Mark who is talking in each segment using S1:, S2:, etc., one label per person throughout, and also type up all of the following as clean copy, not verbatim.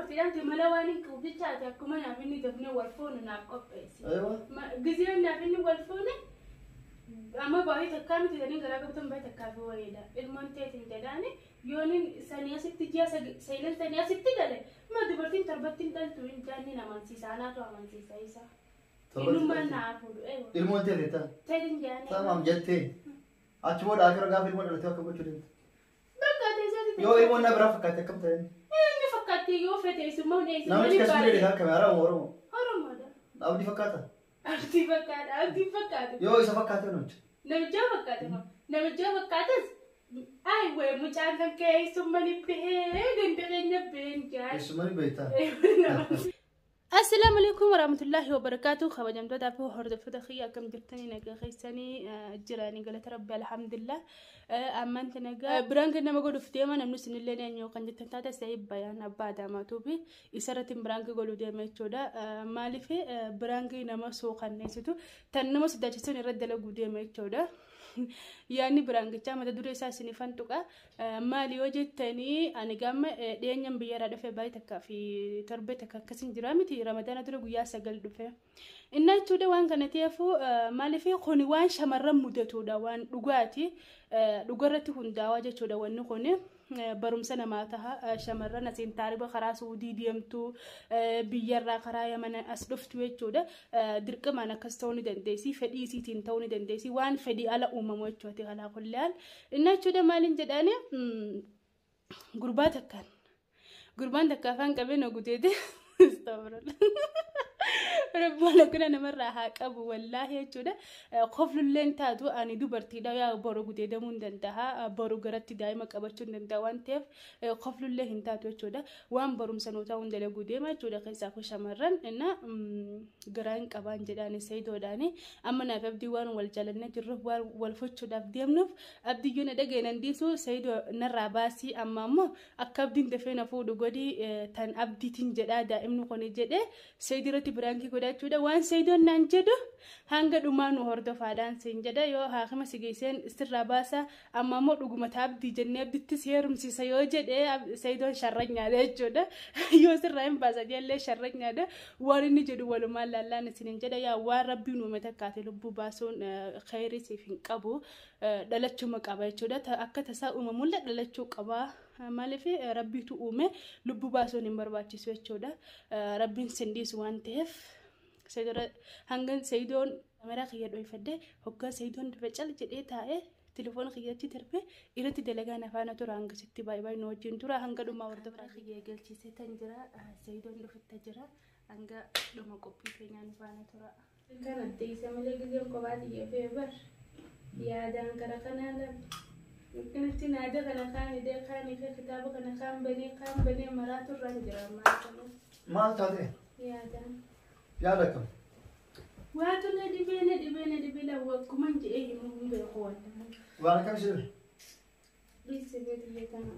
S1: dubartii anti malawaanii kubichaati akkuma naafni dafne walfoon naaf qopheessi. Gizeen naafni walfoon amma baay'ee takkaan nuti jedhanii garaa qabatan baay'ee takkaafii wayiidha. Ilmoon teetiin jedhaani yoonin sanii asitti ji'a seenan sanii asitti gale ma dubartiin torbattiin dhaltu hin jaannin amansiisa anaatu amansiisa isa. Ilmumaan naafuudhu.
S2: Ilmoon teetii
S1: teetiin jaanni.
S2: Tamam jettee achi booda akira gaafa ilmoon dhalatee akka gochuu deemte.
S1: Bakka teessatti.
S2: Yoo ilmoon na biraa fakkaate akkam ta'e?
S1: Inni fakkaatti yoo fete isummaa hundeessi.
S2: Namichi kas fuudhee deemaa akkami Oromoo?
S1: Oromoodha.
S2: Abdii fakkaata?
S1: Abdii fakkaata.
S2: Yoo isa fakkaate nuti.
S1: Namicha fakkaate moo? Namicha fakkaatas. Ay wee mucaan kan ka'e isummaa ni bahee dandeenya baheen jaa.
S2: Isummaa ni beektaa.
S1: Assalamu alaikum warahmatullahi wabarakatuh. Kabajamtoota fi hordoftoota khiyyaa akkam jirtanii nagaa keessanii jiranii galata rabbi alhamdulillah. Ammaan tanagaa biraan kan nama godhuuf deema namni sinillee nyaanyoo kan jettan taate sa'ii bayaan abbaa daamatuu fi isarratti biraan kan godhu deema jechuudha. Maaliif biraan nama sookanneessitu tan nama sodaachisuun irratti dalaguu deema jechuudha. Yaani biraangichaa mata duree isaa sinifan tuqa maali yoo jettanii ani gamma dhiyeenyaan biyyaadhaa dhufe baay'ee takkaa fi torbee takka akkasin jira miti ramadaana dura guyyaa 9 dhufe inna jechuudha waan kana ta'eefu maaliif kuni waan shamarran mudatudha waan dhugaati dhugarratti hundaawaa jechuudha wanni kuni barumsa namaa taha shamarran asiin taariba karaa Suudii deemtu biyyarraa karaa Yaman as dhuftu jechuudha dirqamaan akkas ta'uu ni dandeessi fedhii isiitiin ta'uu ni dandeessi waan fedhii ala uumamu jechuudha alaa kullaan inna jechuudha maaliin jedhaani gurbaan takka afaan qabee na guteete Rabboon akkana namarraa haa qabu wallaahi jechuudha. Qoflulleen taatu ani dubartiidha yaa boru gudeedamuu hin danda'a boru garatti daa'ima qabachuu hin danda'a waan ta'eef qoflullee hin taatu jechuudha. Waan barumsa nuu ta'uu hin dalaguu deema jechuudha keessaa kun shamarran inna garaan qabaan jedhaani seeyidoodhaani amma naaf abdii waan wal jaalannee jirruuf waan wal fochuudhaaf deemnuuf abdiyyoo na dhageenan diisu seeyidoo narraa baasii amma ammoo akka abdiin dafee na fuudhu godhi tan abdiitiin jedhaa daa'imni kuni jedhee seeyidirratti biraankii godhachuudha waan seeyidoon naan jedhu hanga dhumaa nu hordofaadhaan seen jedha yoo haakima sigeesseen sirraa baasa amma ammoo dhuguma abdii jennee abdittis heerumsiisa yoo jedhee seeyidoon sharran nyaadha jechuudha yoo sirraa hin baasa jallee sharran nyaadha waan inni jedhu walumaan laallaan isiniin jedha yaa waan rabbiin uume takkaate lubbuu baasuun khayrii siif hin qabu dhalachuu qaba jechuudha akka tasaa uumamulle dhalachuu qaba maaliif rabbiitu uume lubbuu baasuun hin barbaachisu jechuudha rabbiin sindiisu waan ta'eef seeyidoo hangan seeyidoon kamera khiyya dhoofadde hoggaa seeyidoon dhufe cal jedhee taa'ee telefoon khiyyachi darbe irratti dalagaan afaan tura hanga sitti baay'ee nu wajjin tura hanga dhumaa hordofaa khiyya galchiisee tan jira seeyidoon dhufte jira hanga dhuma qophii keenyaan afaan tura kan adda isa malee gizeen qobaati yeefee bar yaadaan kana kanaan Mungkin ada kan ide kan ife kitab kan bani maratur ran jira
S2: maal taate
S1: ya dan
S2: yaada kam
S1: waatu na dibena wakuman je himu be ko
S2: waan kam sir
S1: bise be tan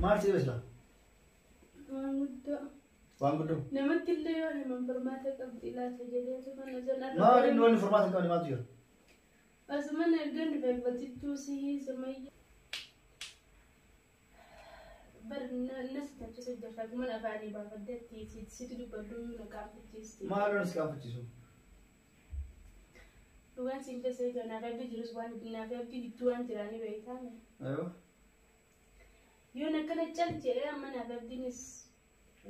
S2: maal sibesla waan guddo
S1: namatille yo himu formata qabdila sajede to kan nazar
S2: maal inni formata kan maal jira
S1: أزمان الجن في البتيتوسي زمية الناس تجلس تجلس من أفاني بفدت تيجي بدو نكافة تيجي
S2: ما لون نكافة تيجي
S1: وان سينجا سيجا نافع بيجلس وان نافع بيجتوان تراني بيتامه
S2: أيوه
S1: يوم كنا تجلس أما نافع بيجلس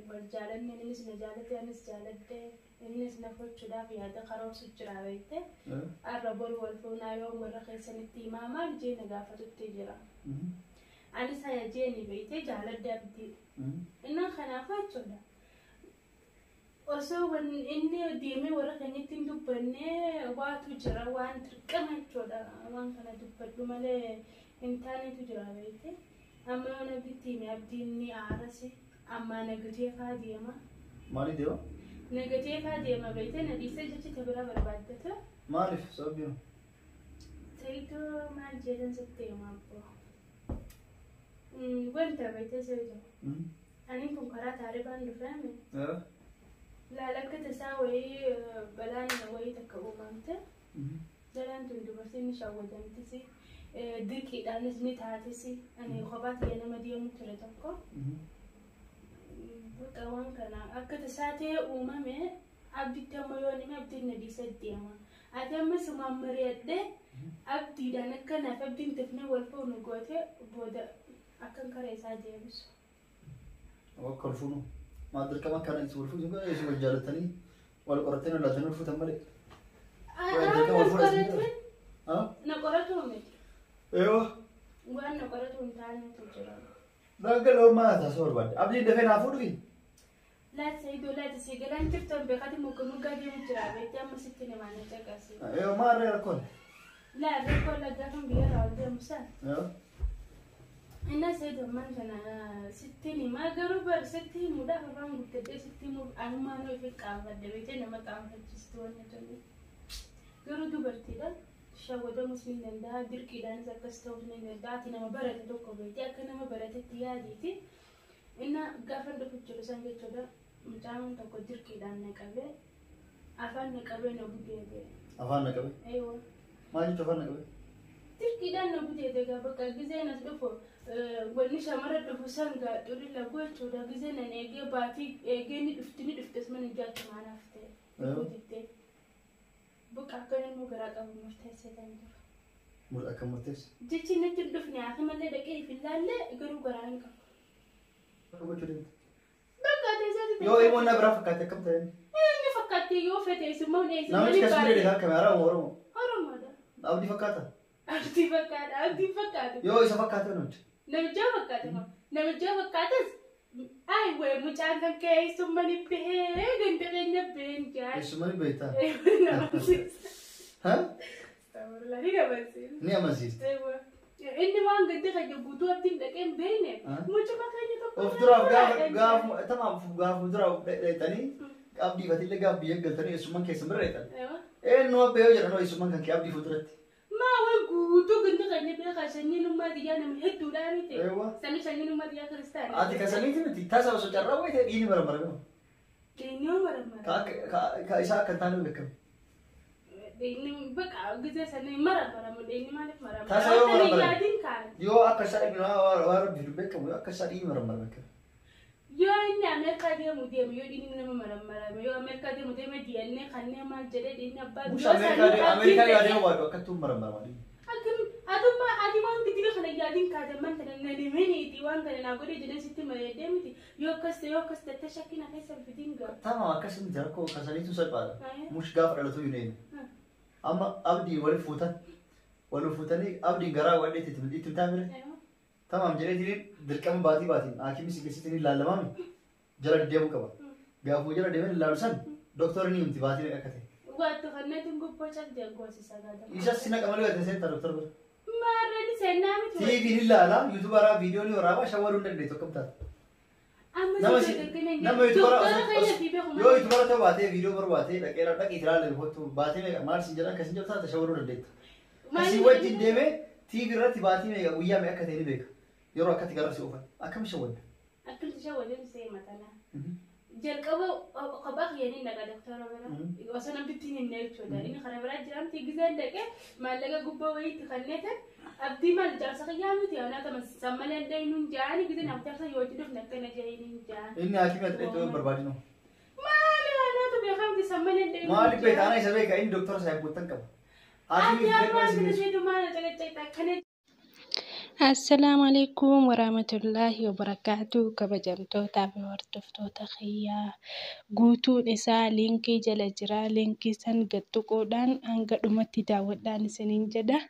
S1: والجالن الناس نجالته الناس جالته الناس نفوت شدا في هذا خروج سجرا بيته الربول والفونا يوم ورخي سنتي ماما جينا قافة التجرا أنا سيجيني بيته جالت دبتي إنه خنافات شدا وسو ون إني ديمي ورخي نتين دبني واتو جرا وان تركنا شدا وان خنا دبتو ماله إنتاني تجرا بيته أما أنا بتيمي أبديني أعرسي أما نقطيف هذه ما
S2: مالي ديو
S1: نقطيف هذه ما بيتنا دي سجلت تبرا بربادته
S2: مالف سبيو
S1: سيدو ما جيران ستة ما بو وين تبيته سيدو أنا كم قرأت عربان لفهمي لا لك تساوي بلان نوي تكو مامته دلان تندو بس إني شاود أنتسي ديكي دانز نتهاتسي أنا خبات أنا مديوم تلتكو kawan kana akka tasaatee uumame abditti amma yoo nime abdiin na dhiisadde amma ati amma sumaan mari'adhe abdiidhaan akkanaaf abdiin tafnee wal fuunu goote booda akkan karaa isaa deebisu.
S2: Wal fuunu maa dirqama akkana itti wal fuunu isin wal jaalatanii wal qoratanii wal laatanii wal fuutan malee.
S1: Na qoratu miti.
S2: Eewa.
S1: Waan na qoratu hin taanetu jira.
S2: Daggaloo maata soo barbaadde abdiin dafee naa fuudhufi.
S1: Laata idoolaati si galaan jirtan beekati muggaa deemu jira beekti amma sitti namaa na caqasi.
S2: Eewa maarree rakkoon.
S1: Laa rakkoon laggaafan biyya irraa ol deemu san.
S2: Eewa.
S1: Inna seedoman kana sitti himaa garuu bar sitti himuudhaaf afaan guuttadhee sitti himuuf anumaa noo ifi qaanfadde beekte nama qaanfachiistu wanna tole. Garuu dubartiidha. Shawwadamus ni danda'a dirqiidhaanis akkas ta'uu ni danda'a ati nama barate tokko beekte akka nama baratetti yaadiiti. Inna gaafa dhufu jiru san jechuudha mucaan tokko dirqiidhaan naqabee afaan naqabee na budeede.
S2: Afaan naqabee?
S1: Eewa.
S2: Maal jechuun afaan naqabee?
S1: Dirqiidhaan na budeede gaafa bakka gizeen as dhufu wanni shamara dhufu san xurii lagu jechuudha gizeen nan eegee baatii eegee ni dhuftes mana ijaatti maanaaf ta'e. Budittee. Buka akkan ilmu gerak kamu murtesi dan tu.
S2: Mulut akan murtes.
S1: Jadi nanti dufnya, aku malah dekat ifilalle, geru geran kamu.
S2: Kamu curi.
S1: Bukan desa di.
S2: Yo, ibu nak berapa kata kamu tadi?
S1: Ini fakati yo fete semua ni semua.
S2: Nama cikgu sudah dengar kamera orang.
S1: Orang ada.
S2: Abdi fakata.
S1: Abdi fakata.
S2: Yo, isa fakata nut.
S1: Nama jawab fakata. Ay, we mucaan kan kayak semua ni pehe, gendernya benjar.
S2: Semua ni beta. Hah?
S1: Astagfirullah, ni apa sih?
S2: Ni apa sih?
S1: Ini mang gede kayak butuh abdi dekat bene. Mucuk makanya tu.
S2: Ufdraf gaf, tamam gaf ufdraf tani. Abdi fatile gaf biar tani semua kayak semberat. No beo jangan no semua kan kayak abdi ufdrat.
S1: Gutu gede kayaknya dia kasihnya numma dia nama itu dah ni teh. Sani numma dia Kristen.
S2: Ati kasihnya itu nanti tas harus cara apa itu ini barang-barang.
S1: Ini barang-barang.
S2: Kak Isa akan tanya bekam.
S1: Ini beka gede sani barang-barang. Ini mana barang-barang.
S2: Tas saya
S1: barang-barang.
S2: Yo akan saya bilang war hidup bekam. Yo akan saya ini barang-barang bekam.
S1: Yo ini Amerika dia muda. Yo ini nama barang-barang. Yo Amerika dia muda dia ni kannya mal jadi ini apa?
S2: Amerika dia ada waduh ketum barang-barang.
S1: Adi wan kiti kana yadin ka da man kana ne mini di wan kana na gode jinin sitti mare de miti yo kaste ta shakina kai san fidinga
S2: tamam akasim jarko kasani tu sarpada mush gaf ala tu yune amma abdi wal futani abdi gara wal itu tamire tamam jere diri dirkam bati akimi sikisitini lalamami jara demu kaba gafu jara demu lalusan doktor ni inti bati akate
S1: waktu kana tunggu pocak jago sisagada
S2: isa sina kamalu ate sen doktor ber
S1: Marani senami tu.
S2: TV ni lala, YouTube ara video ni orang apa shower undang deh tu kamta. Nama YouTube ara, yo YouTube ara tu baate video ber baate, lagi ada kita lalu tu baate me mar sinjana kasih jauh tu shower undang deh. Kasih wajib deh me TV ara tu baate me uya me akat ini bek. Yo akat tiga ratus opan. Akam shower.
S1: Akam shower ni saya matana. Jel kabak yani naga doktor orang. Wasan ambil tini naik coba. Ini karena berat jam 3 jam dek. Malaga gubba wait khaneta. Abdi mal jar sakayam itu ana teman sama lenda inun jani gitu nak jar saya wajib nak kena jadi inun jani.
S2: Ini akibat itu berbadi no.
S1: Mana ana tu bekam di sama lenda inun.
S2: Mana betana isabel kain doktor saya bukan kam.
S1: Akibat itu mana cakap kena.
S3: Assalamualaikum warahmatullahi wabarakatuh. Kabajamtoota fi hordoftoota kiyyaa guutuun isaa liinkii jala jira. Liinkii san gad tuquudhaan hanga dhumatti daawwadhaan isiniin jedha.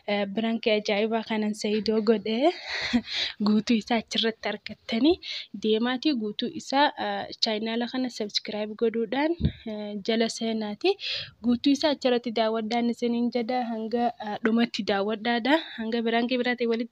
S3: Birankii ajaa'ibaa kanan Saidoo godhee guutuu isaa achirratti argattanii deemaatii guutuu isaa chaayinaala kana subscribe godhuudhaan jala seenaati. Guutuu isaa achirratti daawwadhaan isiniin jedha. Hanga dhumatti daawwadhaadha. Hanga birankii biraatti walitti